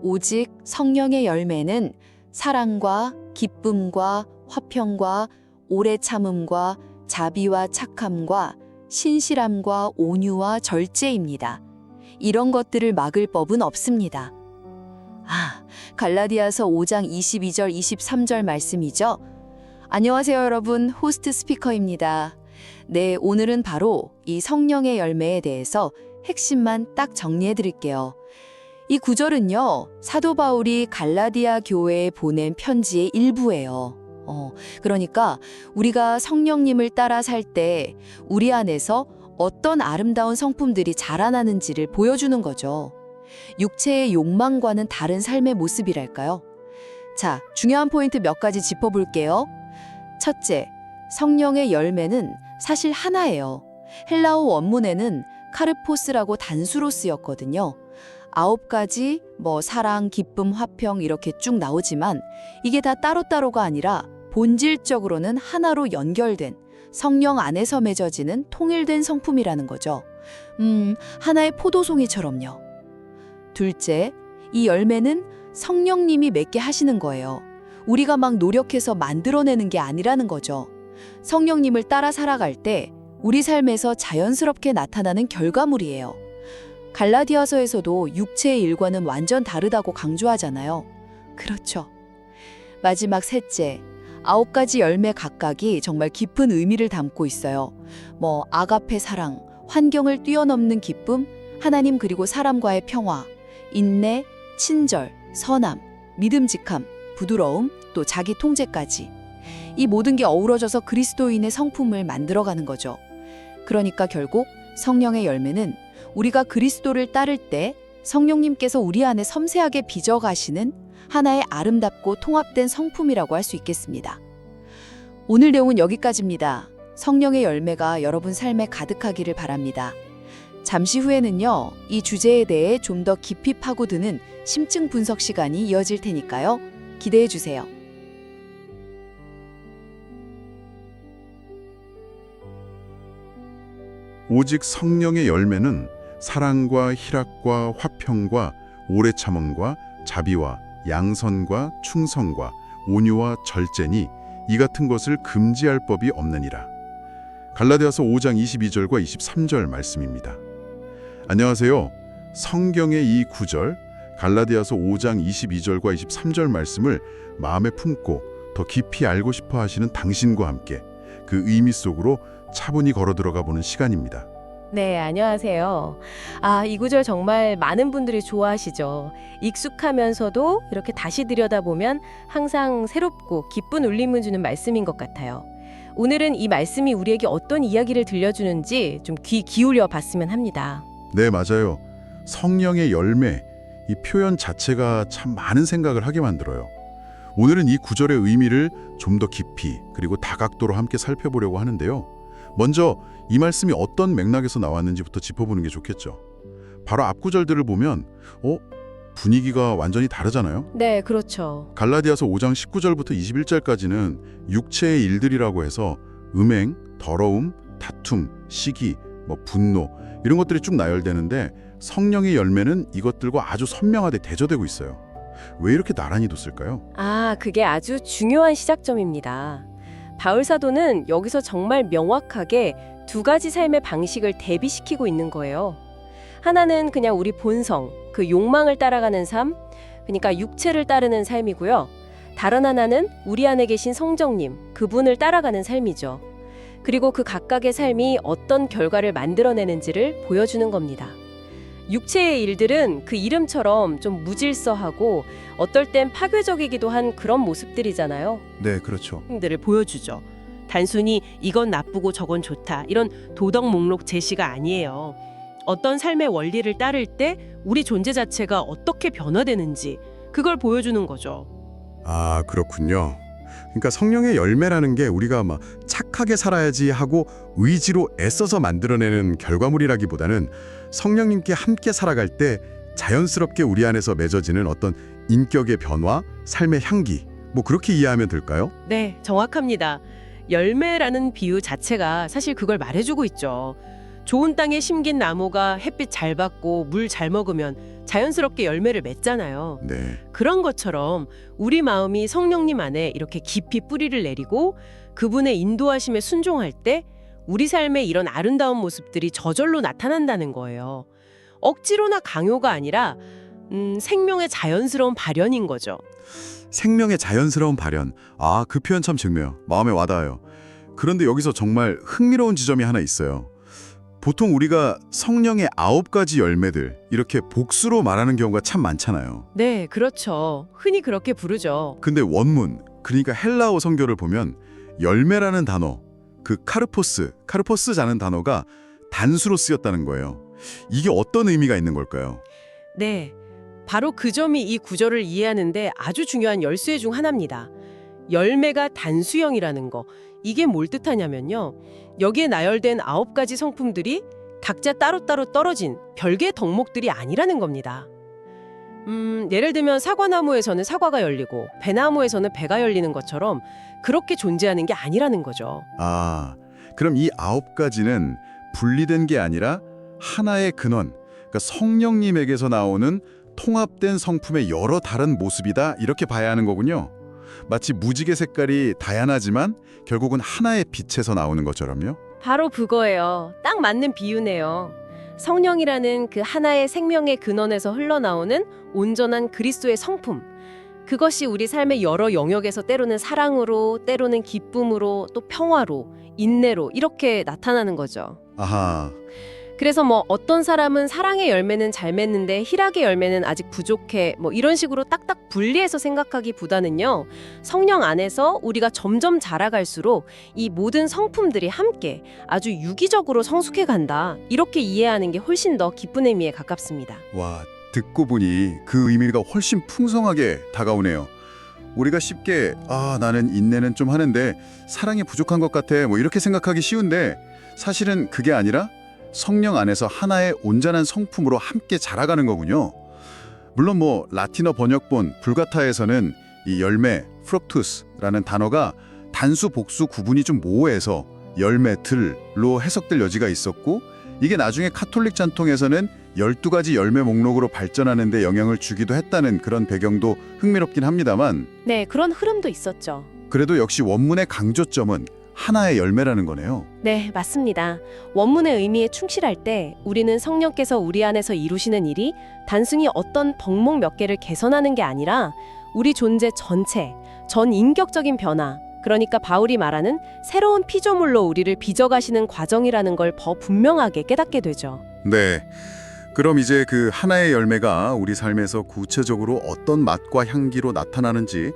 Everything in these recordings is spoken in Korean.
오직 성령의 열매는 사랑과 기쁨과 화평과 오래 참음과 자비와 착함과 신실함과 온유와 절제입니다. 이런 것들을 막을 법은 없습니다. 갈라디아서 5장 22절 23절 말씀이죠. 안녕하세요 여러분, 호스트 스피커입니다. 네, 오늘은 바로 이 성령의 열매에 대해서 핵심만 딱 정리해 드릴게요. 이 구절은요, 사도 바울이 갈라디아 교회에 보낸 편지의 일부예요. 그러니까 우리가 성령님을 따라 살 때 우리 안에서 어떤 아름다운 성품들이 자라나는지를 보여주는 거죠. 육체의 욕망과는 다른 삶의 모습이랄까요? 자, 중요한 포인트 몇 가지 짚어볼게요. 첫째, 성령의 열매는 사실 하나예요. 헬라어 원문에는 카르포스라고 단수로 쓰였거든요. 9가지 사랑, 기쁨, 화평 이렇게 쭉 나오지만 이게 다 따로따로가 아니라 본질적으로는 하나로 연결된 성령 안에서 맺어지는 통일된 성품이라는 거죠. 하나의 포도송이처럼요. 둘째, 이 열매는 성령님이 맺게 하시는 거예요. 우리가 막 노력해서 만들어내는 게 아니라는 거죠. 성령님을 따라 살아갈 때 우리 삶에서 자연스럽게 나타나는 결과물이에요. 갈라디아서에서도 육체의 일과는 완전 다르다고 강조하잖아요. 그렇죠. 마지막 셋째, 9가지 열매 각각이 정말 깊은 의미를 담고 있어요. 아가페 사랑, 환경을 뛰어넘는 기쁨, 하나님 그리고 사람과의 평화, 인내, 친절, 선함, 믿음직함, 부드러움, 또 자기 통제까지. 이 모든 게 어우러져서 그리스도인의 성품을 만들어가는 거죠. 그러니까 결국 성령의 열매는 우리가 그리스도를 따를 때 성령님께서 우리 안에 섬세하게 빚어가시는 하나의 아름답고 통합된 성품이라고 할 수 있겠습니다. 오늘 내용은 여기까지입니다. 성령의 열매가 여러분 삶에 가득하기를 바랍니다. 잠시 후에는요, 이 주제에 대해 좀 더 깊이 파고드는 심층 분석 시간이 이어질 테니까요. 기대해 주세요. 오직 성령의 열매는 사랑과 희락과 화평과 오래 참음과 자비와 양선과 충성과 온유와 절제니 이 같은 것을 금지할 법이 없느니라. 갈라디아서 5장 22절과 23절 말씀입니다. 안녕하세요. 성경의 이 구절, 갈라디아서 5장 22절과 23절 말씀을 마음에 품고 더 깊이 알고 싶어 하시는 당신과 함께 그 의미 속으로 차분히 걸어 들어가 보는 시간입니다. 네, 안녕하세요. 이 구절 정말 많은 분들이 좋아하시죠. 익숙하면서도 이렇게 다시 들여다보면 항상 새롭고 기쁜 울림을 주는 말씀인 것 같아요. 오늘은 이 말씀이 우리에게 어떤 이야기를 들려주는지 좀 귀 기울여 봤으면 합니다. 네, 맞아요. 성령의 열매, 이 표현 자체가 참 많은 생각을 하게 만들어요. 오늘은 이 구절의 의미를 좀 더 깊이 그리고 다각도로 함께 살펴보려고 하는데요. 먼저 이 말씀이 어떤 맥락에서 나왔는지부터 짚어보는 게 좋겠죠. 바로 앞 구절들을 보면 분위기가 완전히 다르잖아요. 네, 그렇죠. 갈라디아서 5장 19절부터 21절까지는 육체의 일들이라고 해서 음행, 더러움, 다툼, 시기, 분노 이런 것들이 쭉 나열되는데 성령의 열매는 이것들과 아주 선명하게 대조되고 있어요. 왜 이렇게 나란히 뒀을까요? 그게 아주 중요한 시작점입니다. 바울 사도는 여기서 정말 명확하게 두 가지 삶의 방식을 대비시키고 있는 거예요. 하나는 그냥 우리 본성, 그 욕망을 따라가는 삶, 그러니까 육체를 따르는 삶이고요. 다른 하나는 우리 안에 계신 성령님, 그분을 따라가는 삶이죠. 그리고 그 각각의 삶이 어떤 결과를 만들어내는지를 보여주는 겁니다. 육체의 일들은 그 이름처럼 좀 무질서하고 어떨 땐 파괴적이기도 한 그런 모습들이잖아요. 네, 그렇죠. 들을 보여주죠. 단순히 이건 나쁘고 저건 좋다 이런 도덕 목록 제시가 아니에요. 어떤 삶의 원리를 따를 때 우리 존재 자체가 어떻게 변화되는지 그걸 보여주는 거죠. 아, 그렇군요. 그러니까 성령의 열매라는 게 우리가 착하게 살아야지 하고 의지로 애써서 만들어내는 결과물이라기보다는 성령님께 함께 살아갈 때 자연스럽게 우리 안에서 맺어지는 어떤 인격의 변화, 삶의 향기, 그렇게 이해하면 될까요? 네, 정확합니다. 열매라는 비유 자체가 사실 그걸 말해주고 있죠. 좋은 땅에 심긴 나무가 햇빛 잘 받고 물 잘 먹으면 자연스럽게 열매를 맺잖아요. 네. 그런 것처럼 우리 마음이 성령님 안에 이렇게 깊이 뿌리를 내리고 그분의 인도하심에 순종할 때 우리 삶에 이런 아름다운 모습들이 저절로 나타난다는 거예요. 억지로나 강요가 아니라 생명의 자연스러운 발현인 거죠. 생명의 자연스러운 발현. 아, 그 표현 참 좋네요. 마음에 와닿아요. 그런데 여기서 정말 흥미로운 지점이 하나 있어요. 보통 우리가 성령의 9가지 열매들 이렇게 복수로 말하는 경우가 참 많잖아요. 네, 그렇죠. 흔히 그렇게 부르죠. 근데 원문, 그러니까 헬라어 성교를 보면 열매라는 단어, 그 카르포스라는 단어가 단수로 쓰였다는 거예요. 이게 어떤 의미가 있는 걸까요? 네, 바로 그 점이 이 구절을 이해하는데 아주 중요한 열쇠 중 하나입니다. 열매가 단수형이라는 거, 이게 뭘 뜻하냐면요. 여기에 나열된 9가지 성품들이 각자 따로따로 떨어진 별개의 덕목들이 아니라는 겁니다. 예를 들면 사과나무에서는 사과가 열리고 배나무에서는 배가 열리는 것처럼 그렇게 존재하는 게 아니라는 거죠. 아, 그럼 이 9가지는 분리된 게 아니라 하나의 근원, 그러니까 성령님에게서 나오는 통합된 성품의 여러 다른 모습이다, 이렇게 봐야 하는 거군요. 마치 무지개 색깔이 다양하지만 결국은 하나의 빛에서 나오는 것처럼요. 바로 그거예요. 딱 맞는 비유네요. 성령이라는 그 하나의 생명의 근원에서 흘러나오는 온전한 그리스도의 성품. 그것이 우리 삶의 여러 영역에서 때로는 사랑으로, 때로는 기쁨으로, 또 평화로, 인내로 이렇게 나타나는 거죠. 아하, 그래서 어떤 사람은 사랑의 열매는 잘 맺는데 희락의 열매는 아직 부족해, 이런 식으로 딱딱 분리해서 생각하기보다는요, 성령 안에서 우리가 점점 자라갈수록 이 모든 성품들이 함께 아주 유기적으로 성숙해 간다, 이렇게 이해하는 게 훨씬 더 기쁜 의미에 가깝습니다. 와, 듣고 보니 그 의미가 훨씬 풍성하게 다가오네요. 우리가 쉽게 나는 인내는 좀 하는데 사랑이 부족한 것 같아, 이렇게 생각하기 쉬운데 사실은 그게 아니라 성령 안에서 하나의 온전한 성품으로 함께 자라가는 거군요. 물론 라틴어 번역본 불가타에서는 이 열매, 프럭투스라는 단어가 단수, 복수 구분이 좀 모호해서 열매들로 해석될 여지가 있었고, 이게 나중에 카톨릭 전통에서는 12가지 열매 목록으로 발전하는 데 영향을 주기도 했다는 그런 배경도 흥미롭긴 합니다만, 네, 그런 흐름도 있었죠. 그래도 역시 원문의 강조점은 하나의 열매라는 거네요. 네, 맞습니다. 원문의 의미에 충실할 때 우리는 성령께서 우리 안에서 이루시는 일이 단순히 어떤 덕목 몇 개를 개선하는 게 아니라 우리 존재 전체, 전 인격적인 변화, 그러니까 바울이 말하는 새로운 피조물로 우리를 빚어가시는 과정이라는 걸 더 분명하게 깨닫게 되죠. 네. 그럼 이제 그 하나의 열매가 우리 삶에서 구체적으로 어떤 맛과 향기로 나타나는지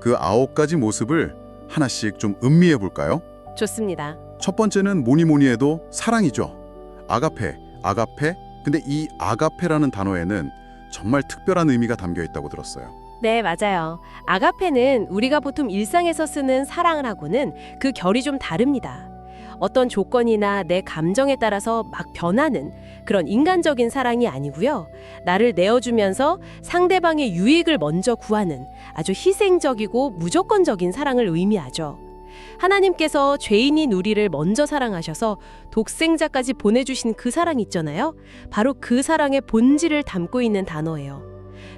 그 9가지 모습을 하나씩 좀 음미해 볼까요? 좋습니다. 첫 번째는 뭐니 해도 사랑이죠. 아가페. 근데 이 아가페라는 단어에는 정말 특별한 의미가 담겨 있다고 들었어요. 네, 맞아요. 아가페는 우리가 보통 일상에서 쓰는 사랑하고는 그 결이 좀 다릅니다. 어떤 조건이나 내 감정에 따라서 막 변하는 그런 인간적인 사랑이 아니고요. 나를 내어주면서 상대방의 유익을 먼저 구하는 아주 희생적이고 무조건적인 사랑을 의미하죠. 하나님께서 죄인인 우리를 먼저 사랑하셔서 독생자까지 보내주신 그 사랑 있잖아요. 바로 그 사랑의 본질을 담고 있는 단어예요.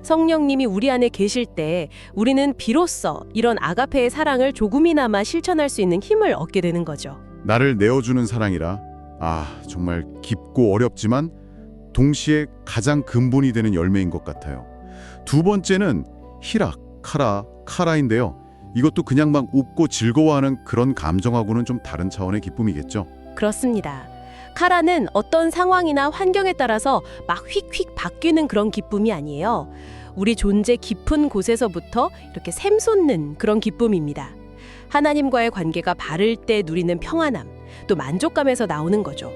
성령님이 우리 안에 계실 때 우리는 비로소 이런 아가페의 사랑을 조금이나마 실천할 수 있는 힘을 얻게 되는 거죠. 나를 내어주는 사랑이라 정말 깊고 어렵지만 동시에 가장 근본이 되는 열매인 것 같아요. 두 번째는 희락, 카라인데요. 이것도 그냥 막 웃고 즐거워하는 그런 감정하고는 좀 다른 차원의 기쁨이겠죠. 그렇습니다. 카라는 어떤 상황이나 환경에 따라서 막 휙휙 바뀌는 그런 기쁨이 아니에요. 우리 존재 깊은 곳에서부터 이렇게 샘솟는 그런 기쁨입니다. 하나님과의 관계가 바를 때 누리는 평안함, 또 만족감에서 나오는 거죠.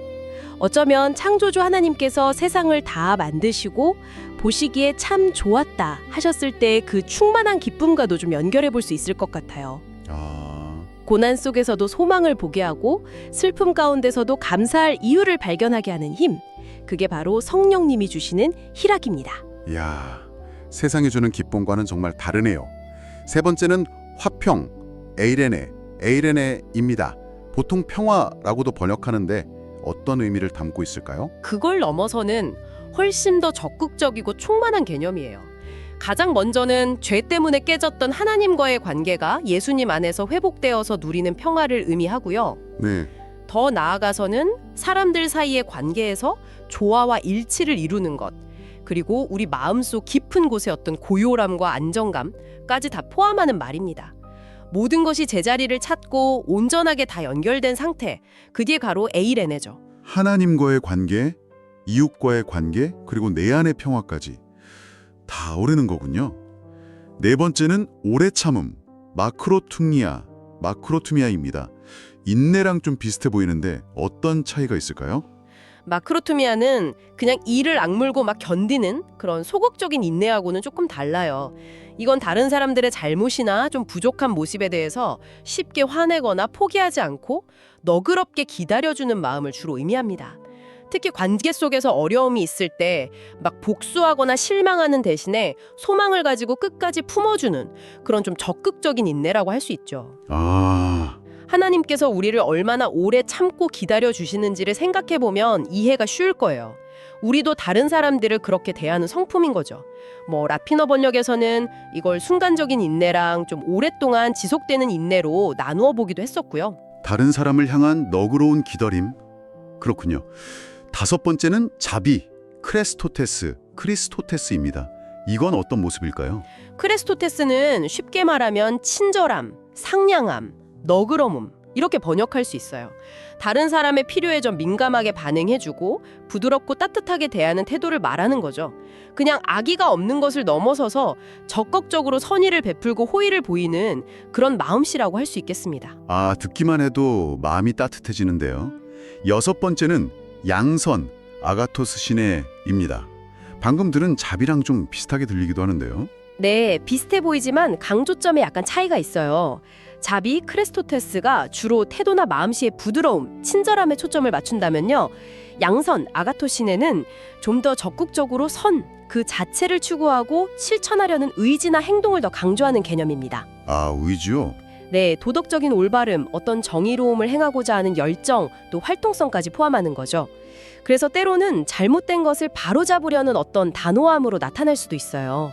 어쩌면 창조주 하나님께서 세상을 다 만드시고 보시기에 참 좋았다 하셨을 때 그 충만한 기쁨과도 좀 연결해 볼 수 있을 것 같아요. 고난 속에서도 소망을 보게 하고 슬픔 가운데서도 감사할 이유를 발견하게 하는 힘, 그게 바로 성령님이 주시는 희락입니다. 이야, 세상이 주는 기쁨과는 정말 다르네요. 세 번째는 화평, 에이레네입니다. 보통 평화라고도 번역하는데 어떤 의미를 담고 있을까요? 그걸 넘어서는 훨씬 더 적극적이고 충만한 개념이에요. 가장 먼저는 죄 때문에 깨졌던 하나님과의 관계가 예수님 안에서 회복되어서 누리는 평화를 의미하고요. 네. 더 나아가서는 사람들 사이의 관계에서 조화와 일치를 이루는 것, 그리고 우리 마음속 깊은 곳의 어떤 고요함과 안정감까지 다 포함하는 말입니다. 모든 것이 제자리를 찾고 온전하게 다 연결된 상태, 그게 바로 에이레네죠. 하나님과의 관계, 이웃과의 관계, 그리고 내 안의 평화까지 다 어우르는 거군요. 네 번째는 오래 참음, 마크로투미아입니다. 인내랑 좀 비슷해 보이는데 어떤 차이가 있을까요? 마크로투미아는 그냥 이를 악물고 막 견디는 그런 소극적인 인내하고는 조금 달라요. 이건 다른 사람들의 잘못이나 좀 부족한 모습에 대해서 쉽게 화내거나 포기하지 않고 너그럽게 기다려주는 마음을 주로 의미합니다. 특히 관계 속에서 어려움이 있을 때 막 복수하거나 실망하는 대신에 소망을 가지고 끝까지 품어주는 그런 좀 적극적인 인내라고 할 수 있죠. 하나님께서 우리를 얼마나 오래 참고 기다려주시는지를 생각해보면 이해가 쉬울 거예요. 우리도 다른 사람들을 그렇게 대하는 성품인 거죠. 라피너 번역에서는 이걸 순간적인 인내랑 좀 오랫동안 지속되는 인내로 나누어 보기도 했었고요. 다른 사람을 향한 너그러운 기다림. 그렇군요. 다섯 번째는 자비, 크리스토테스입니다. 이건 어떤 모습일까요? 크레스토테스는 쉽게 말하면 친절함, 상냥함, 너그러움 이렇게 번역할 수 있어요. 다른 사람의 필요에 좀 민감하게 반응해주고 부드럽고 따뜻하게 대하는 태도를 말하는 거죠. 그냥 악의가 없는 것을 넘어서서 적극적으로 선의를 베풀고 호의를 보이는 그런 마음씨라고 할 수 있겠습니다. 듣기만 해도 마음이 따뜻해지는데요. 여섯 번째는 양선, 아가토스 시네입니다. 방금 들은 자비랑 좀 비슷하게 들리기도 하는데요. 네, 비슷해 보이지만 강조점에 약간 차이가 있어요. 자비, 크레스토테스가 주로 태도나 마음씨의 부드러움, 친절함에 초점을 맞춘다면요. 양선, 아가토시네는 좀 더 적극적으로 선, 그 자체를 추구하고 실천하려는 의지나 행동을 더 강조하는 개념입니다. 의지요? 네, 도덕적인 올바름, 어떤 정의로움을 행하고자 하는 열정, 또 활동성까지 포함하는 거죠. 그래서 때로는 잘못된 것을 바로잡으려는 어떤 단호함으로 나타날 수도 있어요.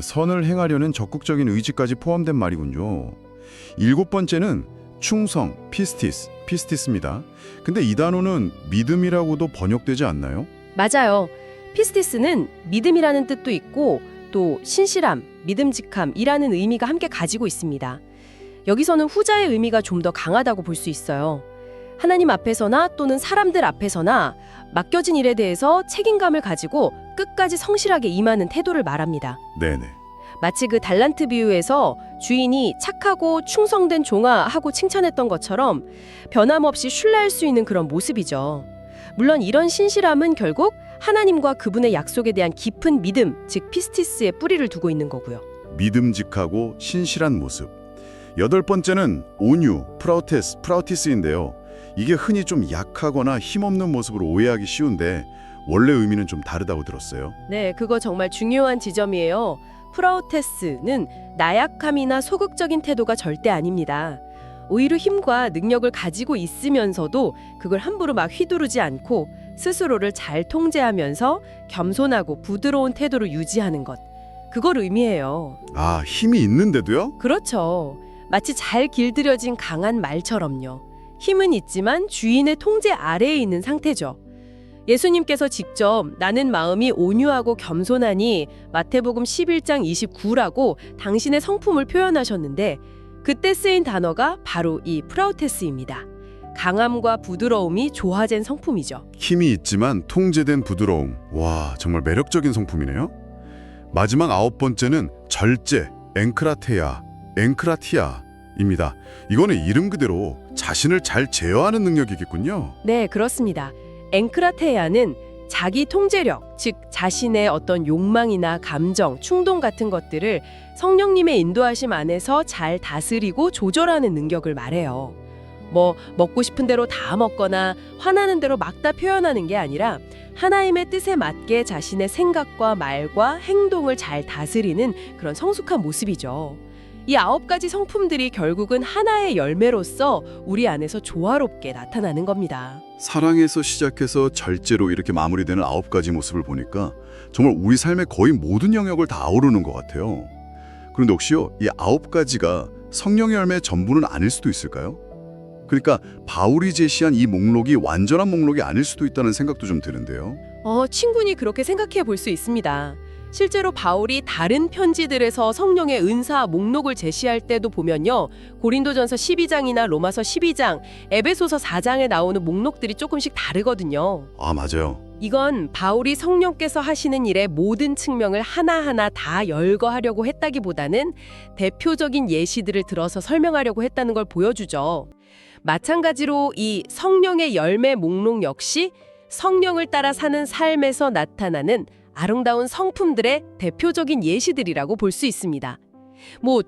선을 행하려는 적극적인 의지까지 포함된 말이군요. 일곱 번째는 충성, 피스티스입니다. 근데 이 단어는 믿음이라고도 번역되지 않나요? 맞아요. 피스티스는 믿음이라는 뜻도 있고 또 신실함, 믿음직함이라는 의미가 함께 가지고 있습니다. 여기서는 후자의 의미가 좀 더 강하다고 볼 수 있어요. 하나님 앞에서나 또는 사람들 앞에서나 맡겨진 일에 대해서 책임감을 가지고 끝까지 성실하게 임하는 태도를 말합니다. 네네. 마치 그 달란트 비유에서 주인이 착하고 충성된 종아 하고 칭찬했던 것처럼 변함없이 신뢰할 수 있는 그런 모습이죠. 물론 이런 신실함은 결국 하나님과 그분의 약속에 대한 깊은 믿음, 즉 피스티스의 뿌리를 두고 있는 거고요. 믿음직하고 신실한 모습. 여덟 번째는 온유, 프라우티스인데요. 이게 흔히 좀 약하거나 힘없는 모습으로 오해하기 쉬운데 원래 의미는 좀 다르다고 들었어요. 네, 그거 정말 중요한 지점이에요. 프라우테스는 나약함이나 소극적인 태도가 절대 아닙니다. 오히려 힘과 능력을 가지고 있으면서도 그걸 함부로 막 휘두르지 않고 스스로를 잘 통제하면서 겸손하고 부드러운 태도를 유지하는 것. 그걸 의미해요. 힘이 있는데도요? 그렇죠. 마치 잘 길들여진 강한 말처럼요. 힘은 있지만 주인의 통제 아래에 있는 상태죠. 예수님께서 직접 나는 마음이 온유하고 겸손하니 마태복음 11장 29라고 당신의 성품을 표현하셨는데 그때 쓰인 단어가 바로 이 프라우테스입니다. 강함과 부드러움이 조화된 성품이죠. 힘이 있지만 통제된 부드러움. 와, 정말 매력적인 성품이네요. 마지막 아홉 번째는 절제, 앵크라티아입니다. 이거는 이름 그대로 자신을 잘 제어하는 능력이겠군요. 네, 그렇습니다. 앵크라테아는 자기 통제력, 즉 자신의 어떤 욕망이나 감정, 충동 같은 것들을 성령님의 인도하심 안에서 잘 다스리고 조절하는 능력을 말해요. 먹고 싶은 대로 다 먹거나 화나는 대로 막 다 표현하는 게 아니라 하나님의 뜻에 맞게 자신의 생각과 말과 행동을 잘 다스리는 그런 성숙한 모습이죠. 이 9가지 성품들이 결국은 하나의 열매로서 우리 안에서 조화롭게 나타나는 겁니다. 사랑에서 시작해서 절제로 이렇게 마무리되는 9가지 모습을 보니까 정말 우리 삶의 거의 모든 영역을 다 아우르는 것 같아요. 그런데 혹시요, 이 9가지가 성령의 열매의 전부는 아닐 수도 있을까요? 그러니까 바울이 제시한 이 목록이 완전한 목록이 아닐 수도 있다는 생각도 좀 드는데요. 친구니 그렇게 생각해 볼 수 있습니다. 실제로 바울이 다른 편지들에서 성령의 은사 목록을 제시할 때도 보면요. 고린도전서 12장이나 로마서 12장, 에베소서 4장에 나오는 목록들이 조금씩 다르거든요. 아, 맞아요. 이건 바울이 성령께서 하시는 일의 모든 측면을 하나하나 다 열거하려고 했다기보다는 대표적인 예시들을 들어서 설명하려고 했다는 걸 보여주죠. 마찬가지로 이 성령의 열매 목록 역시 성령을 따라 사는 삶에서 나타나는 아름다운 성품들의 대표적인 예시들이라고 볼 수 있습니다.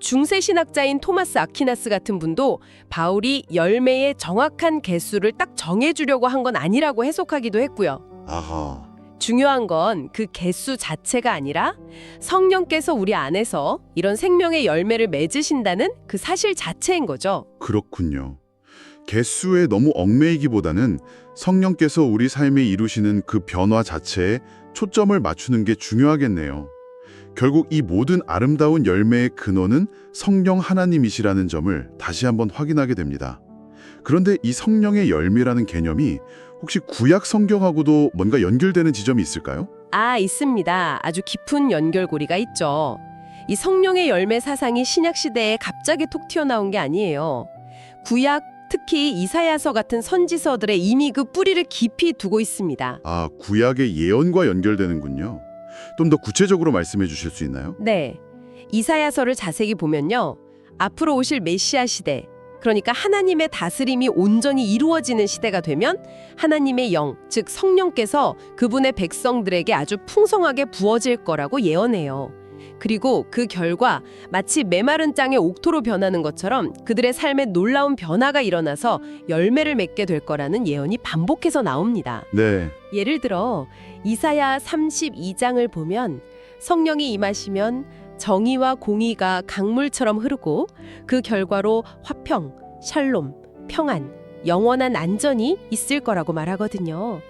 중세 신학자인 토마스 아퀴나스 같은 분도 바울이 열매의 정확한 개수를 딱 정해주려고 한 건 아니라고 해석하기도 했고요. 아하. 중요한 건 그 개수 자체가 아니라 성령께서 우리 안에서 이런 생명의 열매를 맺으신다는 그 사실 자체인 거죠. 그렇군요. 개수에 너무 얽매이기보다는 성령께서 우리 삶에 이루시는 그 변화 자체에 초점을 맞추는 게 중요하겠네요. 결국 이 모든 아름다운 열매의 근원은 성령 하나님이시라는 점을 다시 한번 확인하게 됩니다. 그런데 이 성령의 열매라는 개념이 혹시 구약 성경하고도 뭔가 연결되는 지점이 있을까요? 있습니다. 아주 깊은 연결고리가 있죠. 이 성령의 열매 사상이 신약 시대에 갑자기 톡 튀어나온 게 아니에요. 구약, 특히 이사야서 같은 선지서들에 이미 그 뿌리를 깊이 두고 있습니다. 아, 구약의 예언과 연결되는군요. 좀 더 구체적으로 말씀해 주실 수 있나요? 네. 이사야서를 자세히 보면요. 앞으로 오실 메시아 시대, 그러니까 하나님의 다스림이 온전히 이루어지는 시대가 되면 하나님의 영, 즉 성령께서 그분의 백성들에게 아주 풍성하게 부어질 거라고 예언해요. 그리고 그 결과 마치 메마른 땅의 옥토로 변하는 것처럼 그들의 삶에 놀라운 변화가 일어나서 열매를 맺게 될 거라는 예언이 반복해서 나옵니다. 네. 예를 들어 이사야 32장을 보면 성령이 임하시면 정의와 공의가 강물처럼 흐르고 그 결과로 화평, 샬롬, 평안, 영원한 안전이 있을 거라고 말하거든요.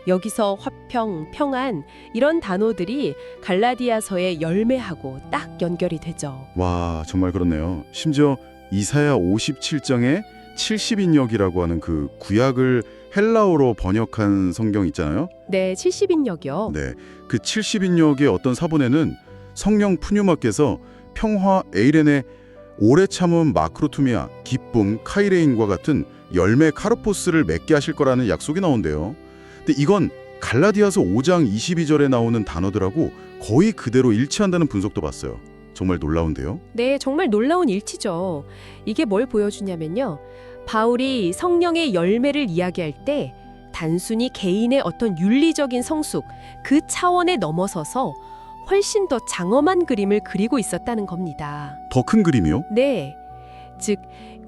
여기서 화평, 평안 이런 단어들이 갈라디아서의 열매하고 딱 연결이 되죠. 와, 정말 그렇네요. 심지어 이사야 57장에 70인역이라고 하는 그 구약을 헬라어로 번역한 성경 있잖아요. 네, 70인역이요. 네. 그 70인역의 어떤 사본에는 성령 푸뉴마께서 평화 에이렌의 오래 참음 마크로투미아, 기쁨 카이레인과 같은 열매 카르포스를 맺게 하실 거라는 약속이 나온대요. 근데 이건 갈라디아서 5장 22절에 나오는 단어들하고 거의 그대로 일치한다는 분석도 봤어요. 정말 놀라운데요. 네, 정말 놀라운 일치죠. 이게 뭘 보여주냐면요. 바울이 성령의 열매를 이야기할 때 단순히 개인의 어떤 윤리적인 성숙, 그 차원에 넘어서서 훨씬 더 장엄한 그림을 그리고 있었다는 겁니다. 더 큰 그림이요? 네. 즉,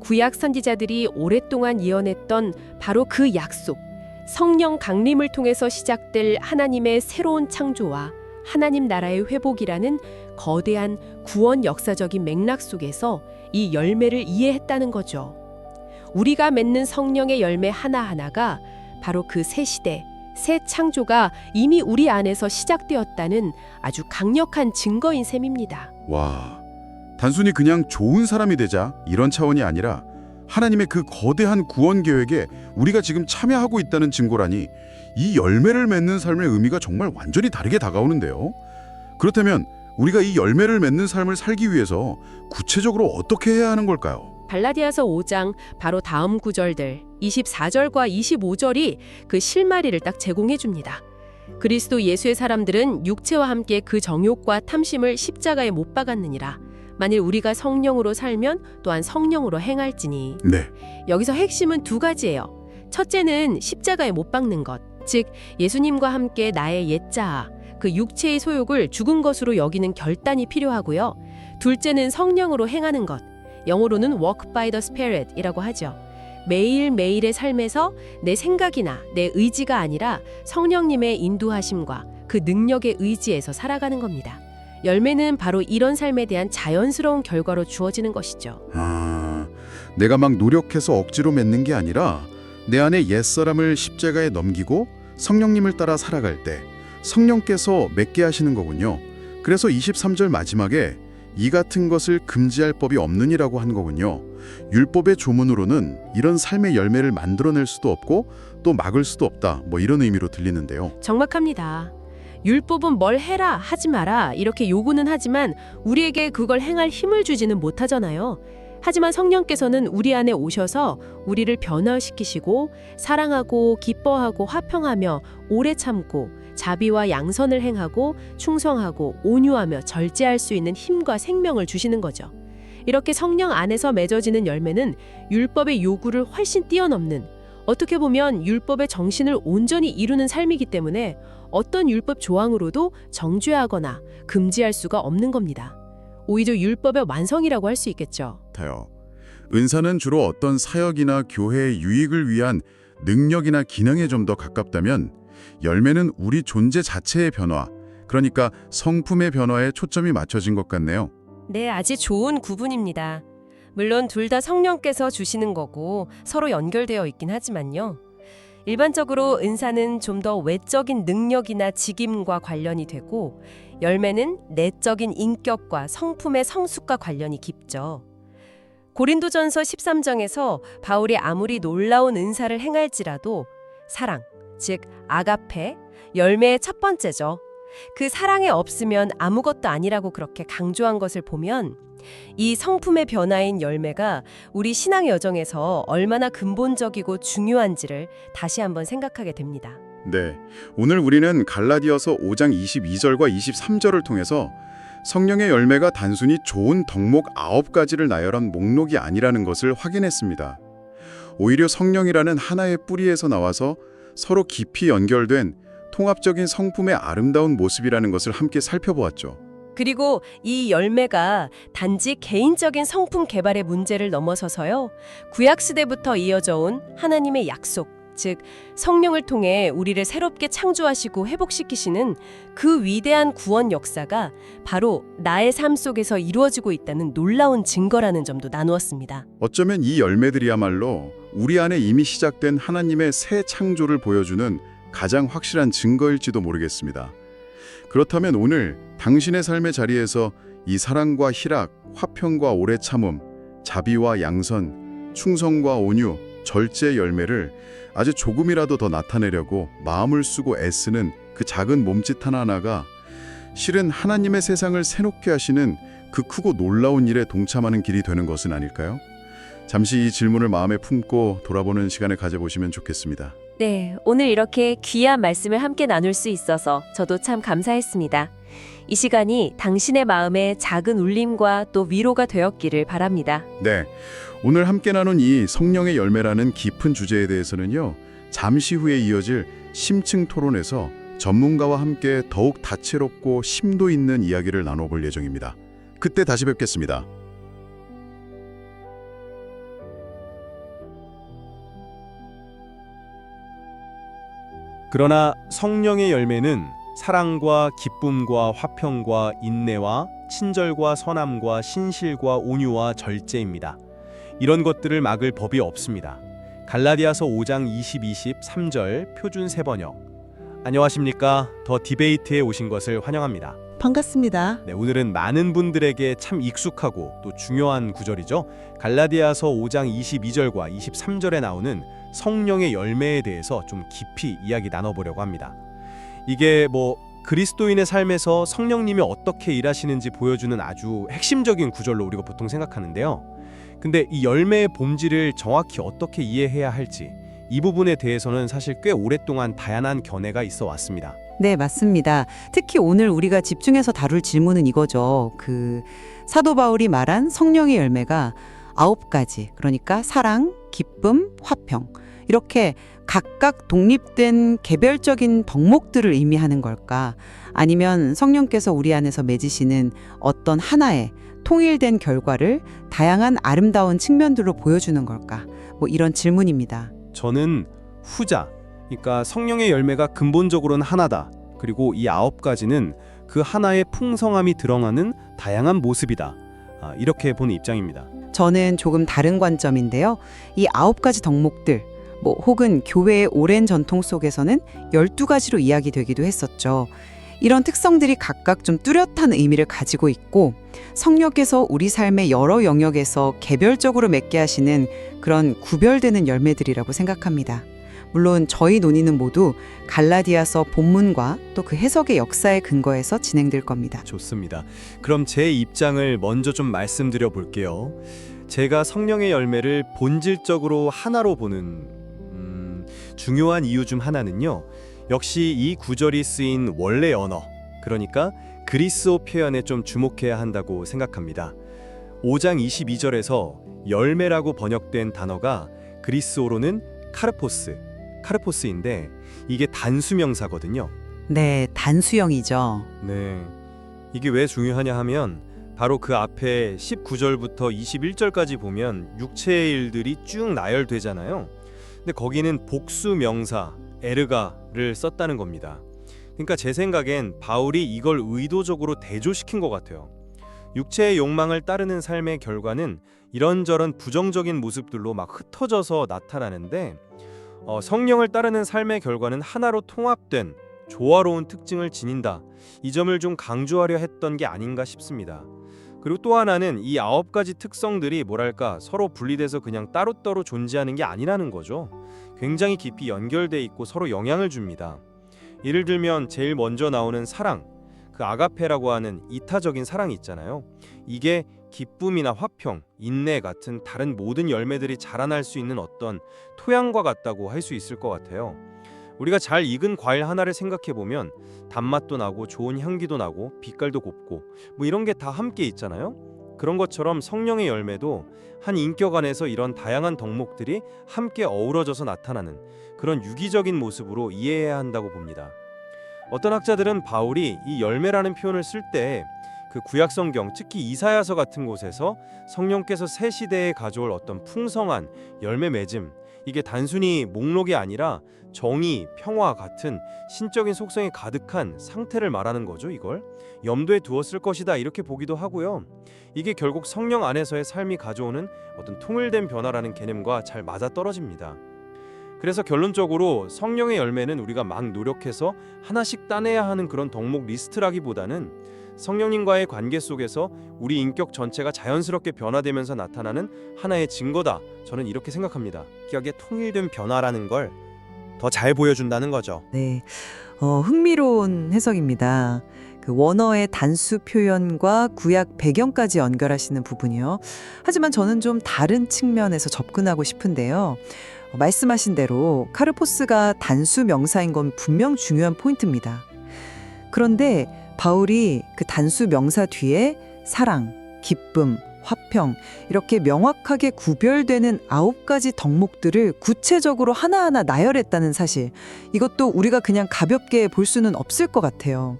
구약 선지자들이 오랫동안 예언했던 바로 그 약속, 성령 강림을 통해서 시작될 하나님의 새로운 창조와 하나님 나라의 회복이라는 거대한 구원 역사적인 맥락 속에서 이 열매를 이해했다는 거죠. 우리가 맺는 성령의 열매 하나하나가 바로 그 새 시대, 새 창조가 이미 우리 안에서 시작되었다는 아주 강력한 증거인 셈입니다. 와, 단순히 그냥 좋은 사람이 되자 이런 차원이 아니라 하나님의 그 거대한 구원 계획에 우리가 지금 참여하고 있다는 증거라니 이 열매를 맺는 삶의 의미가 정말 완전히 다르게 다가오는데요. 그렇다면 우리가 이 열매를 맺는 삶을 살기 위해서 구체적으로 어떻게 해야 하는 걸까요? 갈라디아서 5장 바로 다음 구절들 24절과 25절이 그 실마리를 딱 제공해 줍니다. 그리스도 예수의 사람들은 육체와 함께 그 정욕과 탐심을 십자가에 못 박았느니라. 만일 우리가 성령으로 살면 또한 성령으로 행할지니. 네. 여기서 핵심은 두 가지예요. 첫째는 십자가에 못 박는 것, 즉 예수님과 함께 나의 옛자아, 그 육체의 소욕을 죽은 것으로 여기는 결단이 필요하고요. 둘째는 성령으로 행하는 것, 영어로는 walk by the spirit이라고 하죠. 매일매일의 삶에서 내 생각이나 내 의지가 아니라 성령님의 인도하심과 그 능력의 의지에서 살아가는 겁니다. 열매는 바로 이런 삶에 대한 자연스러운 결과로 주어지는 것이죠. 내가 막 노력해서 억지로 맺는 게 아니라 내 안에 옛사람을 십자가에 넘기고 성령님을 따라 살아갈 때 성령께서 맺게 하시는 거군요. 그래서 23절 마지막에 이 같은 것을 금지할 법이 없느니라고 한 거군요. 율법의 조문으로는 이런 삶의 열매를 만들어낼 수도 없고 또 막을 수도 없다. 뭐 이런 의미로 들리는데요. 정확합니다. 율법은 뭘 해라, 하지 마라 이렇게 요구는 하지만 우리에게 그걸 행할 힘을 주지는 못하잖아요. 하지만 성령께서는 우리 안에 오셔서 우리를 변화시키시고 사랑하고 기뻐하고 화평하며 오래 참고 자비와 양선을 행하고 충성하고 온유하며 절제할 수 있는 힘과 생명을 주시는 거죠. 이렇게 성령 안에서 맺어지는 열매는 율법의 요구를 훨씬 뛰어넘는, 어떻게 보면 율법의 정신을 온전히 이루는 삶이기 때문에 어떤 율법 조항으로도 정죄하거나 금지할 수가 없는 겁니다. 오히려 율법의 완성이라고 할 수 있겠죠. 은사는 주로 어떤 사역이나 교회의 유익을 위한 능력이나 기능에 좀 더 가깝다면 열매는 우리 존재 자체의 변화, 그러니까 성품의 변화에 초점이 맞춰진 것 같네요. 네, 아주 좋은 구분입니다. 물론 둘 다 성령께서 주시는 거고 서로 연결되어 있긴 하지만요. 일반적으로 은사는 좀 더 외적인 능력이나 직임과 관련이 되고 열매는 내적인 인격과 성품의 성숙과 관련이 깊죠. 고린도전서 13장에서 바울이 아무리 놀라운 은사를 행할지라도 사랑, 즉 아가페, 열매의 첫 번째죠. 그 사랑이 없으면 아무것도 아니라고 그렇게 강조한 것을 보면 이 성품의 변화인 열매가 우리 신앙 여정에서 얼마나 근본적이고 중요한지를 다시 한번 생각하게 됩니다. 네, 오늘 우리는 갈라디아서 5장 22절과 23절을 통해서 성령의 열매가 단순히 좋은 덕목 9가지를 나열한 목록이 아니라는 것을 확인했습니다. 오히려 성령이라는 하나의 뿌리에서 나와서 서로 깊이 연결된 통합적인 성품의 아름다운 모습이라는 것을 함께 살펴보았죠. 그리고 이 열매가 단지 개인적인 성품 개발의 문제를 넘어서서요, 구약시대부터 이어져 온 하나님의 약속, 즉 성령을 통해 우리를 새롭게 창조하시고 회복시키시는 그 위대한 구원 역사가 바로 나의 삶 속에서 이루어지고 있다는 놀라운 증거라는 점도 나누었습니다. 어쩌면 이 열매들이야말로 우리 안에 이미 시작된 하나님의 새 창조를 보여주는 가장 확실한 증거일지도 모르겠습니다. 그렇다면 오늘 당신의 삶의 자리에서 이 사랑과 희락, 화평과 오래 참음, 자비와 양선, 충성과 온유, 절제의 열매를 아주 조금이라도 더 나타내려고 마음을 쓰고 애쓰는 그 작은 몸짓 하나하나가 실은 하나님의 세상을 새롭게 하시는 그 크고 놀라운 일에 동참하는 길이 되는 것은 아닐까요? 잠시 이 질문을 마음에 품고 돌아보는 시간을 가져보시면 좋겠습니다. 네, 오늘 이렇게 귀한 말씀을 함께 나눌 수 있어서 저도 참 감사했습니다. 이 시간이 당신의 마음에 작은 울림과 또 위로가 되었기를 바랍니다. 네, 오늘 함께 나눈 이 성령의 열매라는 깊은 주제에 대해서는요, 잠시 후에 이어질 심층 토론에서 전문가와 함께 더욱 다채롭고 심도 있는 이야기를 나눠볼 예정입니다. 그때 다시 뵙겠습니다. 그러나 성령의 열매는 사랑과 기쁨과 화평과 인내와 친절과 선함과 신실과 온유와 절제입니다. 이런 것들을 막을 법이 없습니다. 갈라디아서 5장 23절 표준 세번역. 안녕하십니까? 더 디베이트에 오신 것을 환영합니다. 반갑습니다. 네, 오늘은 많은 분들에게 참 익숙하고 또 중요한 구절이죠. 갈라디아서 5장 22절과 23절에 나오는 성령의 열매에 대해서 좀 깊이 이야기 나눠보려고 합니다. 이게 그리스도인의 삶에서 성령님이 어떻게 일하시는지 보여주는 아주 핵심적인 구절로 우리가 보통 생각하는데요. 근데 이 열매의 본질을 정확히 어떻게 이해해야 할지 이 부분에 대해서는 사실 꽤 오랫동안 다양한 견해가 있어 왔습니다. 네, 맞습니다. 특히 오늘 우리가 집중해서 다룰 질문은 이거죠. 사도 바울이 말한 성령의 열매가 9가지, 그러니까 사랑, 기쁨, 화평, 이렇게 각각 독립된 개별적인 덕목들을 의미하는 걸까? 아니면 성령께서 우리 안에서 맺으시는 어떤 하나의 통일된 결과를 다양한 아름다운 측면들로 보여주는 걸까? 이런 질문입니다. 저는 후자, 그러니까 성령의 열매가 근본적으로는 하나다. 그리고 이 9가지는 그 하나의 풍성함이 드러나는 다양한 모습이다. 이렇게 보는 입장입니다. 저는 조금 다른 관점인데요. 이 9가지 덕목들, 혹은 교회의 오랜 전통 속에서는 12가지로 이야기되기도 했었죠. 이런 특성들이 각각 좀 뚜렷한 의미를 가지고 있고 성령께서 우리 삶의 여러 영역에서 개별적으로 맺게 하시는 그런 구별되는 열매들이라고 생각합니다. 물론 저희 논의는 모두 갈라디아서 본문과 또 그 해석의 역사에 근거해서 진행될 겁니다. 좋습니다. 그럼 제 입장을 먼저 좀 말씀드려 볼게요. 제가 성령의 열매를 본질적으로 하나로 보는 중요한 이유 중 하나는요. 역시 이 구절이 쓰인 원래 언어, 그러니까 그리스어 표현에 좀 주목해야 한다고 생각합니다. 5장 22절에서 열매라고 번역된 단어가 그리스어로는 카르포스인데 이게 단수명사거든요. 네, 단수형이죠. 네. 이게 왜 중요하냐 하면 바로 그 앞에 19절부터 21절까지 보면 육체의 일들이 쭉 나열되잖아요. 근데 거기는 복수 명사 에르가를 썼다는 겁니다. 그러니까 제 생각엔 바울이 이걸 의도적으로 대조시킨 것 같아요. 육체의 욕망을 따르는 삶의 결과는 이런저런 부정적인 모습들로 막 흩어져서 나타나는데 성령을 따르는 삶의 결과는 하나로 통합된 조화로운 특징을 지닌다. 이 점을 좀 강조하려 했던 게 아닌가 싶습니다. 그리고 또 하나는 이 9가지 특성들이 서로 분리돼서 그냥 따로따로 존재하는 게 아니라는 거죠. 굉장히 깊이 연결돼 있고 서로 영향을 줍니다. 예를 들면 제일 먼저 나오는 사랑, 그 아가페라고 하는 이타적인 사랑이 있잖아요. 이게 기쁨이나 화평, 인내 같은 다른 모든 열매들이 자라날 수 있는 어떤 토양과 같다고 할 수 있을 것 같아요. 우리가 잘 익은 과일 하나를 생각해보면 단맛도 나고 좋은 향기도 나고 빛깔도 곱고 이런 게 다 함께 있잖아요. 그런 것처럼 성령의 열매도 한 인격 안에서 이런 다양한 덕목들이 함께 어우러져서 나타나는 그런 유기적인 모습으로 이해해야 한다고 봅니다. 어떤 학자들은 바울이 이 열매라는 표현을 쓸 때 그 구약 성경, 특히 이사야서 같은 곳에서 성령께서 새 시대에 가져올 어떤 풍성한 열매 맺음, 이게 단순히 목록이 아니라 정의, 평화 같은 신적인 속성이 가득한 상태를 말하는 거죠. 이걸 염두에 두었을 것이다 이렇게 보기도 하고요. 이게 결국 성령 안에서의 삶이 가져오는 어떤 통일된 변화라는 개념과 잘 맞아떨어집니다. 그래서 결론적으로 성령의 열매는 우리가 막 노력해서 하나씩 따내야 하는 그런 덕목 리스트라기보다는 성령님과의 관계 속에서 우리 인격 전체가 자연스럽게 변화되면서 나타나는 하나의 증거다. 저는 이렇게 생각합니다. 기억의 통일된 변화라는 걸 더 잘 보여준다는 거죠. 네, 흥미로운 해석입니다. 그 원어의 단수 표현과 구약 배경까지 연결하시는 부분이요. 하지만 저는 좀 다른 측면에서 접근하고 싶은데요. 말씀하신 대로 카르포스가 단수 명사인 건 분명 중요한 포인트입니다. 그런데 바울이 그 단수 명사 뒤에 사랑, 기쁨, 화평 이렇게 명확하게 구별되는 9가지 덕목들을 구체적으로 하나하나 나열했다는 사실, 이것도 우리가 그냥 가볍게 볼 수는 없을 것 같아요.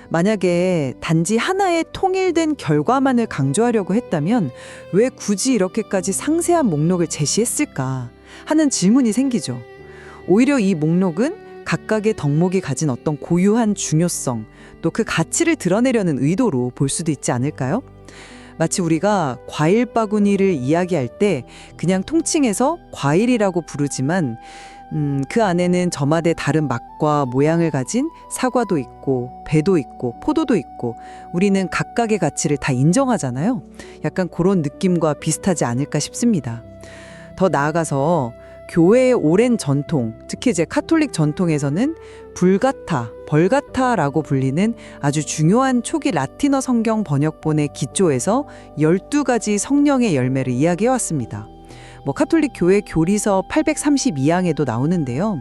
만약에 단지 하나의 통일된 결과만을 강조하려고 했다면 왜 굳이 이렇게까지 상세한 목록을 제시했을까 하는 질문이 생기죠. 오히려 이 목록은 각각의 덕목이 가진 어떤 고유한 중요성, 또 그 가치를 드러내려는 의도로 볼 수도 있지 않을까요? 마치 우리가 과일 바구니를 이야기할 때 그냥 통칭해서 과일이라고 부르지만 그 안에는 저마다 다른 맛과 모양을 가진 사과도 있고 배도 있고 포도도 있고 우리는 각각의 가치를 다 인정하잖아요. 약간 그런 느낌과 비슷하지 않을까 싶습니다. 더 나아가서 교회의 오랜 전통, 특히 이제 카톨릭 전통에서는 불가타, 벌가타라고 불리는 아주 중요한 초기 라틴어 성경 번역본의 기초에서 12가지 성령의 열매를 이야기해 왔습니다. 카톨릭 교회 교리서 832항에도 나오는데요.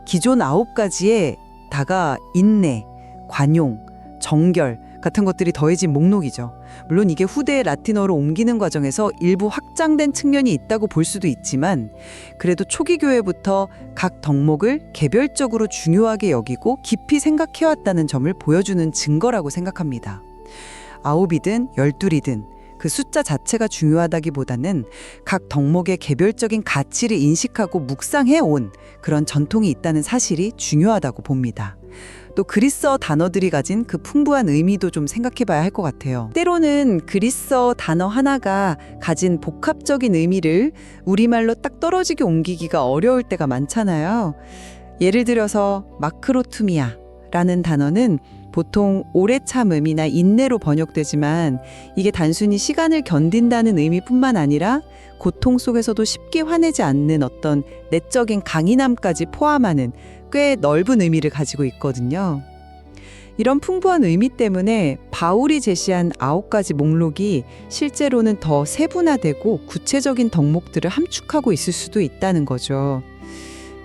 기존 9가지에 다가 인내, 관용, 정결 같은 것들이 더해진 목록이죠. 물론 이게 후대의 라틴어로 옮기는 과정에서 일부 확장된 측면이 있다고 볼 수도 있지만 그래도 초기 교회부터 각 덕목을 개별적으로 중요하게 여기고 깊이 생각해왔다는 점을 보여주는 증거라고 생각합니다. 9이든 12이든 그 숫자 자체가 중요하다기보다는 각 덕목의 개별적인 가치를 인식하고 묵상해 온 그런 전통이 있다는 사실이 중요하다고 봅니다. 또 그리스어 단어들이 가진 그 풍부한 의미도 좀 생각해 봐야 할 것 같아요. 때로는 그리스어 단어 하나가 가진 복합적인 의미를 우리말로 딱 떨어지게 옮기기가 어려울 때가 많잖아요. 예를 들어서 마크로투미아라는 단어는 보통 오래 참음이나 인내로 번역되지만 이게 단순히 시간을 견딘다는 의미뿐만 아니라 고통 속에서도 쉽게 화내지 않는 어떤 내적인 강인함까지 포함하는 꽤 넓은 의미를 가지고 있거든요. 이런 풍부한 의미 때문에 바울이 제시한 9가지 목록이 실제로는 더 세분화되고 구체적인 덕목들을 함축하고 있을 수도 있다는 거죠.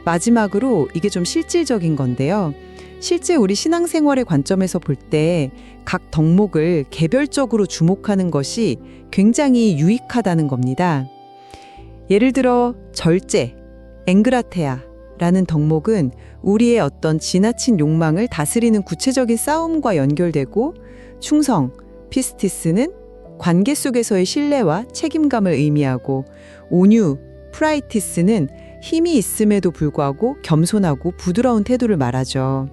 마지막으로 이게 좀 실질적인 건데요. 실제 우리 신앙생활의 관점에서 볼 때 각 덕목을 개별적으로 주목하는 것이 굉장히 유익하다는 겁니다. 예를 들어 절제, 엥그라테아라는 덕목은 우리의 어떤 지나친 욕망을 다스리는 구체적인 싸움과 연결되고, 충성, 피스티스는 관계 속에서의 신뢰와 책임감을 의미하고, 온유, 프라이티스는 힘이 있음에도 불구하고 겸손하고 부드러운 태도를 말하죠.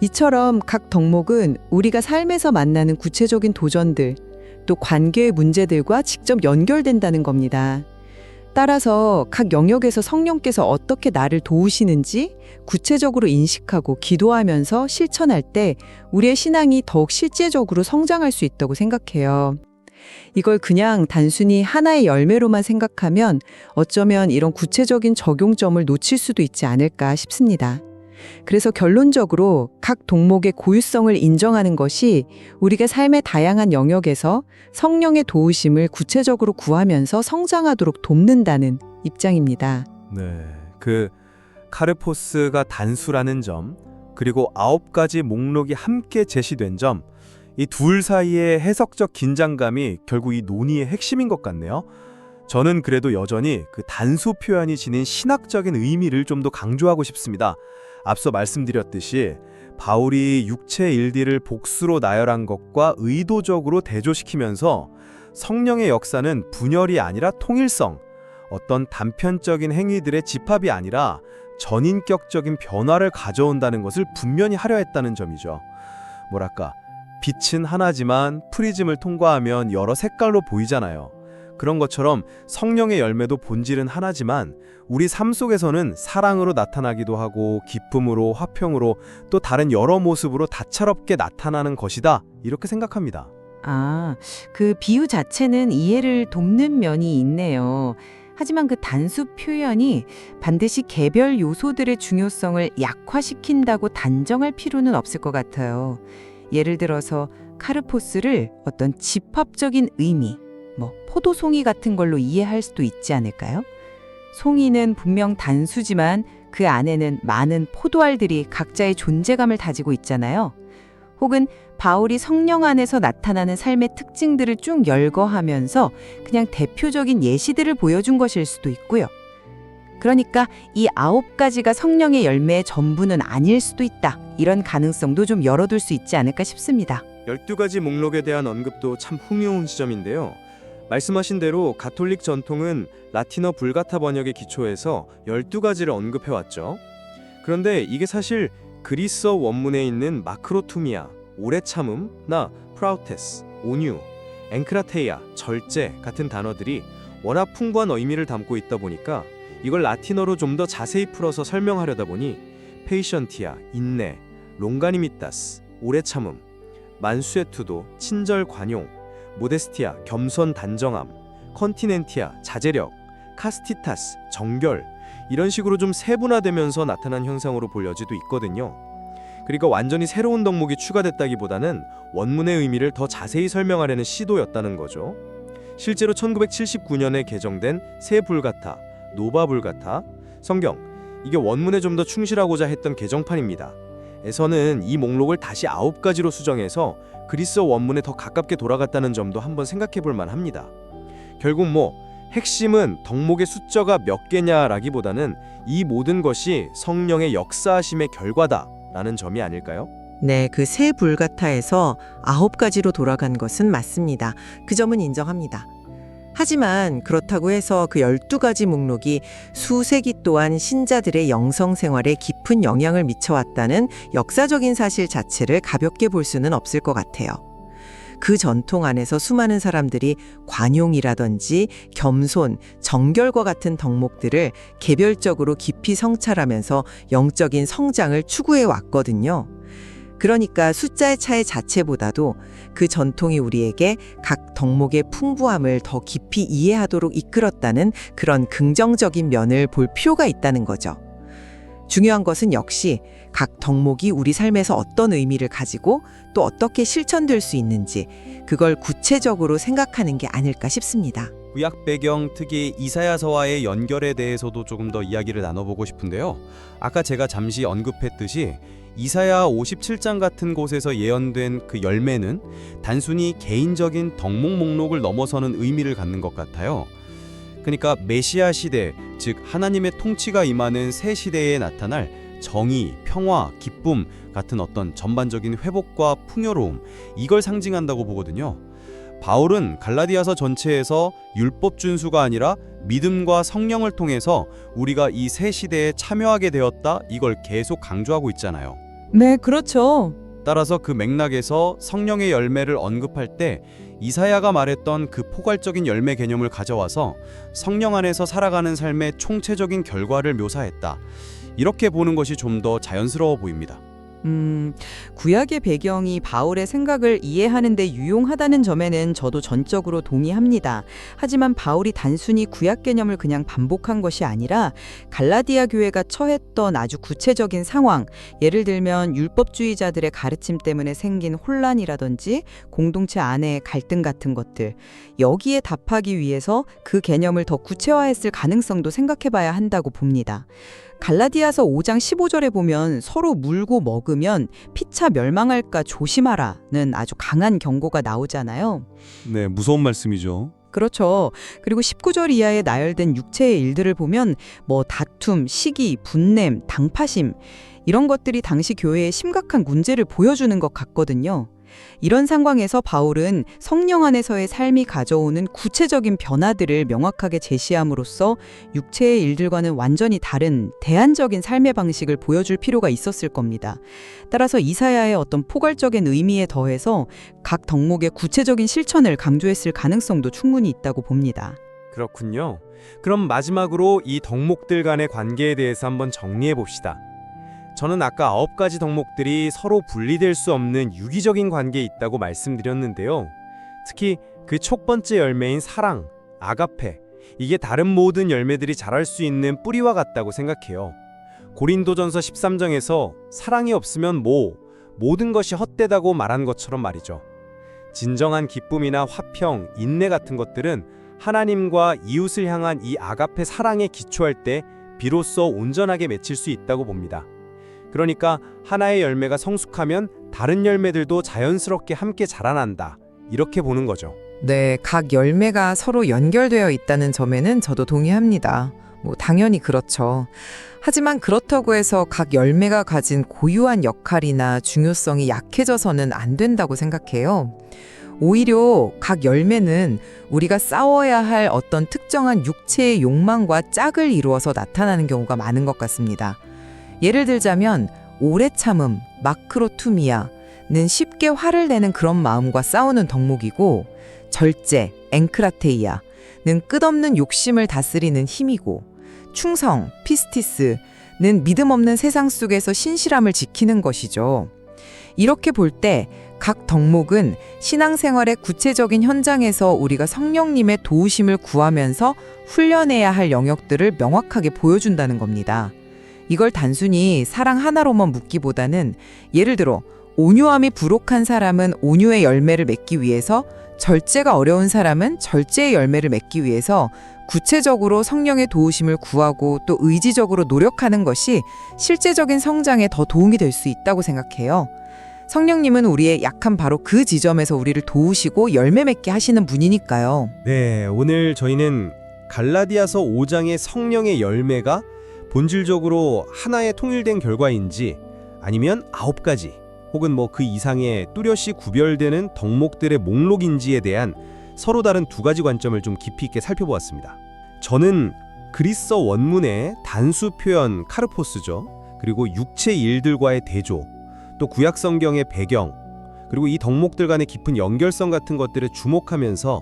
이처럼 각 덕목은 우리가 삶에서 만나는 구체적인 도전들, 또 관계의 문제들과 직접 연결된다는 겁니다. 따라서 각 영역에서 성령께서 어떻게 나를 도우시는지 구체적으로 인식하고 기도하면서 실천할 때 우리의 신앙이 더욱 실제적으로 성장할 수 있다고 생각해요. 이걸 그냥 단순히 하나의 열매로만 생각하면 어쩌면 이런 구체적인 적용점을 놓칠 수도 있지 않을까 싶습니다. 그래서 결론적으로 각 덕목의 고유성을 인정하는 것이 우리가 삶의 다양한 영역에서 성령의 도우심을 구체적으로 구하면서 성장하도록 돕는다는 입장입니다. 네, 그 카르포스가 단수라는 점, 그리고 9가지 목록이 함께 제시된 점, 이 둘 사이의 해석적 긴장감이 결국 이 논의의 핵심인 것 같네요. 저는 그래도 여전히 그 단수 표현이 지닌 신학적인 의미를 좀 더 강조하고 싶습니다. 앞서 말씀드렸듯이 바울이 육체 일들을 복수로 나열한 것과 의도적으로 대조시키면서 성령의 역사는 분열이 아니라 통일성, 어떤 단편적인 행위들의 집합이 아니라 전인격적인 변화를 가져온다는 것을 분명히 하려 했다는 점이죠. 뭐랄까, 빛은 하나지만 프리즘을 통과하면 여러 색깔로 보이잖아요. 그런 것처럼 성령의 열매도 본질은 하나지만 우리 삶 속에서는 사랑으로 나타나기도 하고 기쁨으로, 화평으로, 또 다른 여러 모습으로 다채롭게 나타나는 것이다, 이렇게 생각합니다. 그 비유 자체는 이해를 돕는 면이 있네요. 하지만 그 단수 표현이 반드시 개별 요소들의 중요성을 약화시킨다고 단정할 필요는 없을 것 같아요. 예를 들어서 카르포스를 어떤 집합적인 의미, 포도송이 같은 걸로 이해할 수도 있지 않을까요? 송이는 분명 단수지만 그 안에는 많은 포도알들이 각자의 존재감을 다지고 있잖아요. 혹은 바울이 성령 안에서 나타나는 삶의 특징들을 쭉 열거하면서 그냥 대표적인 예시들을 보여준 것일 수도 있고요. 그러니까 이 9가지가 성령의 열매의 전부는 아닐 수도 있다. 이런 가능성도 좀 열어둘 수 있지 않을까 싶습니다. 12가지 목록에 대한 언급도 참 흥미로운 지점인데요. 말씀하신 대로 가톨릭 전통은 라틴어 불가타 번역의 기초에서 12가지를 언급해왔죠. 그런데 이게 사실 그리스어 원문에 있는 마크로투미아, 오래 참음나 프라우테스, 온유, 엥크라테이아, 절제 같은 단어들이 워낙 풍부한 의미를 담고 있다 보니까 이걸 라틴어로 좀 더 자세히 풀어서 설명하려다 보니 페이션티아, 인내, 롱가니미타스, 오래 참음, 만수에투도, 친절 관용, 모데스티아, 겸손 단정함, 컨티넨티아, 자제력, 카스티타스, 정결, 이런 식으로 좀 세분화되면서 나타난 현상으로 보여지도 있거든요. 그러니까 완전히 새로운 덕목이 추가됐다기보다는 원문의 의미를 더 자세히 설명하려는 시도였다는 거죠. 실제로 1979년에 개정된 새 불가타, 노바 불가타, 성경, 이게 원문에 좀 더 충실하고자 했던 개정판입니다. 에서는 이 목록을 다시 9가지로 수정해서 그리스어 원문에 더 가깝게 돌아갔다는 점도 한번 생각해 볼 만합니다. 결국 핵심은 덕목의 숫자가 몇 개냐라기보다는 이 모든 것이 성령의 역사하심의 결과다라는 점이 아닐까요? 네, 그 세 불가타에서 9가지로 돌아간 것은 맞습니다. 그 점은 인정합니다. 하지만 그렇다고 해서 그 12가지 목록이 수세기 동안 신자들의 영성 생활에 깊은 영향을 미쳐왔다는 역사적인 사실 자체를 가볍게 볼 수는 없을 것 같아요. 그 전통 안에서 수많은 사람들이 관용이라든지 겸손, 정결과 같은 덕목들을 개별적으로 깊이 성찰하면서 영적인 성장을 추구해 왔거든요. 그러니까 숫자의 차이 자체보다도 그 전통이 우리에게 각 덕목의 풍부함을 더 깊이 이해하도록 이끌었다는 그런 긍정적인 면을 볼 필요가 있다는 거죠. 중요한 것은 역시 각 덕목이 우리 삶에서 어떤 의미를 가지고 또 어떻게 실천될 수 있는지 그걸 구체적으로 생각하는 게 아닐까 싶습니다. 구약 배경, 특히 이사야서와의 연결에 대해서도 조금 더 이야기를 나눠보고 싶은데요. 아까 제가 잠시 언급했듯이 이사야 57장 같은 곳에서 예언된 그 열매는 단순히 개인적인 덕목 목록을 넘어서는 의미를 갖는 것 같아요. 그러니까 메시아 시대, 즉 하나님의 통치가 임하는 새 시대에 나타날 정의, 평화, 기쁨 같은 어떤 전반적인 회복과 풍요로움, 이걸 상징한다고 보거든요. 바울은 갈라디아서 전체에서 율법 준수가 아니라 믿음과 성령을 통해서 우리가 이 새 시대에 참여하게 되었다, 이걸 계속 강조하고 있잖아요. 네, 그렇죠. 따라서 그 맥락에서 성령의 열매를 언급할 때 이사야가 말했던 그 포괄적인 열매 개념을 가져와서 성령 안에서 살아가는 삶의 총체적인 결과를 묘사했다. 이렇게 보는 것이 좀 더 자연스러워 보입니다. 구약의 배경이 바울의 생각을 이해하는 데 유용하다는 점에는 저도 전적으로 동의합니다. 하지만 바울이 단순히 구약 개념을 그냥 반복한 것이 아니라 갈라디아 교회가 처했던 아주 구체적인 상황, 예를 들면 율법주의자들의 가르침 때문에 생긴 혼란이라든지 공동체 안의 갈등 같은 것들, 여기에 답하기 위해서 그 개념을 더 구체화했을 가능성도 생각해봐야 한다고 봅니다. 갈라디아서 5장 15절에 보면 서로 물고 먹으면 피차 멸망할까 조심하라는 아주 강한 경고가 나오잖아요. 네, 무서운 말씀이죠. 그렇죠. 그리고 19절 이하에 나열된 육체의 일들을 보면 다툼, 시기, 분냄, 당파심 이런 것들이 당시 교회의 심각한 문제를 보여주는 것 같거든요. 이런 상황에서 바울은 성령 안에서의 삶이 가져오는 구체적인 변화들을 명확하게 제시함으로써 육체의 일들과는 완전히 다른 대안적인 삶의 방식을 보여줄 필요가 있었을 겁니다. 따라서 이사야의 어떤 포괄적인 의미에 더해서 각 덕목의 구체적인 실천을 강조했을 가능성도 충분히 있다고 봅니다. 그렇군요. 그럼 마지막으로 이 덕목들 간의 관계에 대해서 한번 정리해 봅시다. 저는 아까 9가지 덕목들이 서로 분리될 수 없는 유기적인 관계에 있다고 말씀드렸는데요. 특히 그 첫 번째 열매인 사랑, 아가페, 이게 다른 모든 열매들이 자랄 수 있는 뿌리와 같다고 생각해요. 고린도전서 13장에서 사랑이 없으면 모든 것이 헛되다고 말한 것처럼 말이죠. 진정한 기쁨이나 화평, 인내 같은 것들은 하나님과 이웃을 향한 이 아가페 사랑에 기초할 때 비로소 온전하게 맺힐 수 있다고 봅니다. 그러니까 하나의 열매가 성숙하면 다른 열매들도 자연스럽게 함께 자라난다. 이렇게 보는 거죠. 네, 각 열매가 서로 연결되어 있다는 점에는 저도 동의합니다. 당연히 그렇죠. 하지만 그렇다고 해서 각 열매가 가진 고유한 역할이나 중요성이 약해져서는 안 된다고 생각해요. 오히려 각 열매는 우리가 싸워야 할 어떤 특정한 육체의 욕망과 짝을 이루어서 나타나는 경우가 많은 것 같습니다. 예를 들자면 오래 참음, 마크로투미아는 쉽게 화를 내는 그런 마음과 싸우는 덕목이고, 절제, 앵크라테이아는 끝없는 욕심을 다스리는 힘이고, 충성, 피스티스는 믿음 없는 세상 속에서 신실함을 지키는 것이죠. 이렇게 볼 때 각 덕목은 신앙생활의 구체적인 현장에서 우리가 성령님의 도우심을 구하면서 훈련해야 할 영역들을 명확하게 보여준다는 겁니다. 이걸 단순히 사랑 하나로만 묻기보다는, 예를 들어 온유함이 부족한 사람은 온유의 열매를 맺기 위해서, 절제가 어려운 사람은 절제의 열매를 맺기 위해서 구체적으로 성령의 도우심을 구하고 또 의지적으로 노력하는 것이 실제적인 성장에 더 도움이 될 수 있다고 생각해요. 성령님은 우리의 약한 바로 그 지점에서 우리를 도우시고 열매 맺게 하시는 분이니까요. 네, 오늘 저희는 갈라디아서 5장의 성령의 열매가 본질적으로 하나의 통일된 결과인지, 아니면 9가지 혹은 뭐 그 이상의 뚜렷이 구별되는 덕목들의 목록인지에 대한 서로 다른 두 가지 관점을 좀 깊이 있게 살펴보았습니다. 저는 그리스어 원문의 단수 표현 카르포스죠. 그리고 육체 일들과의 대조, 또 구약 성경의 배경, 그리고 이 덕목들 간의 깊은 연결성 같은 것들에 주목하면서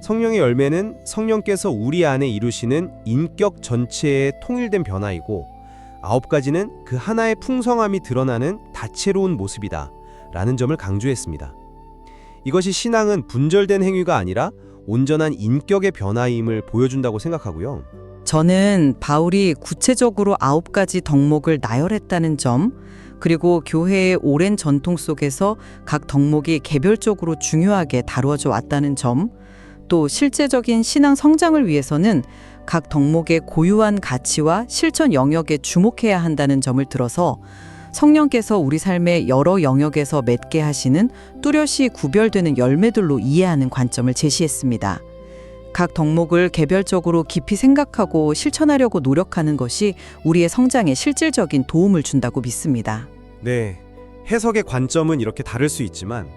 성령의 열매는 성령께서 우리 안에 이루시는 인격 전체의 통일된 변화이고 9가지는 그 하나의 풍성함이 드러나는 다채로운 모습이다 라는 점을 강조했습니다. 이것이 신앙은 분절된 행위가 아니라 온전한 인격의 변화임을 보여준다고 생각하고요. 저는 바울이 구체적으로 9가지 덕목을 나열했다는 점, 그리고 교회의 오랜 전통 속에서 각 덕목이 개별적으로 중요하게 다루어져 왔다는 점, 또 실제적인 신앙 성장을 위해서는 각 덕목의 고유한 가치와 실천 영역에 주목해야 한다는 점을 들어서 성령께서 우리 삶의 여러 영역에서 맺게 하시는 뚜렷이 구별되는 열매들로 이해하는 관점을 제시했습니다. 각 덕목을 개별적으로 깊이 생각하고 실천하려고 노력하는 것이 우리의 성장에 실질적인 도움을 준다고 믿습니다. 네, 해석의 관점은 이렇게 다를 수 있지만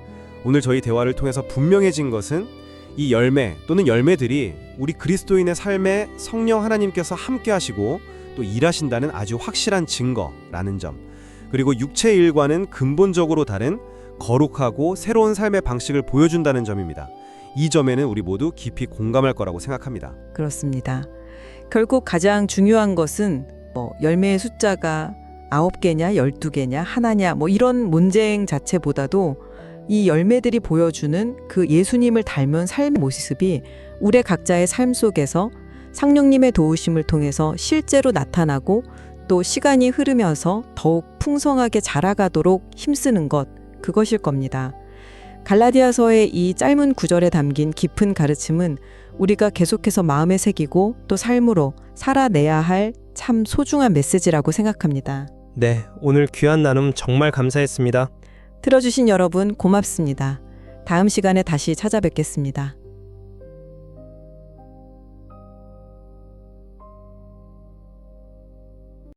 오늘 저희 대화를 통해서 분명해진 것은 이 열매 또는 열매들이 우리 그리스도인의 삶에 성령 하나님께서 함께 하시고 또 일하신다는 아주 확실한 증거라는 점, 그리고 육체의 일과는 근본적으로 다른 거룩하고 새로운 삶의 방식을 보여준다는 점입니다. 이 점에는 우리 모두 깊이 공감할 거라고 생각합니다. 그렇습니다. 결국 가장 중요한 것은 열매의 숫자가 9개냐 12개냐 하나냐 이런 문쟁 자체보다도 이 열매들이 보여주는 그 예수님을 닮은 삶의 모습이 우리 각자의 삶 속에서 성령님의 도우심을 통해서 실제로 나타나고 또 시간이 흐르면서 더욱 풍성하게 자라가도록 힘쓰는 것, 그것일 겁니다. 갈라디아서의 이 짧은 구절에 담긴 깊은 가르침은 우리가 계속해서 마음에 새기고 또 삶으로 살아내야 할 참 소중한 메시지라고 생각합니다. 네, 오늘 귀한 나눔 정말 감사했습니다. 들어주신 여러분 고맙습니다. 다음 시간에 다시 찾아뵙겠습니다.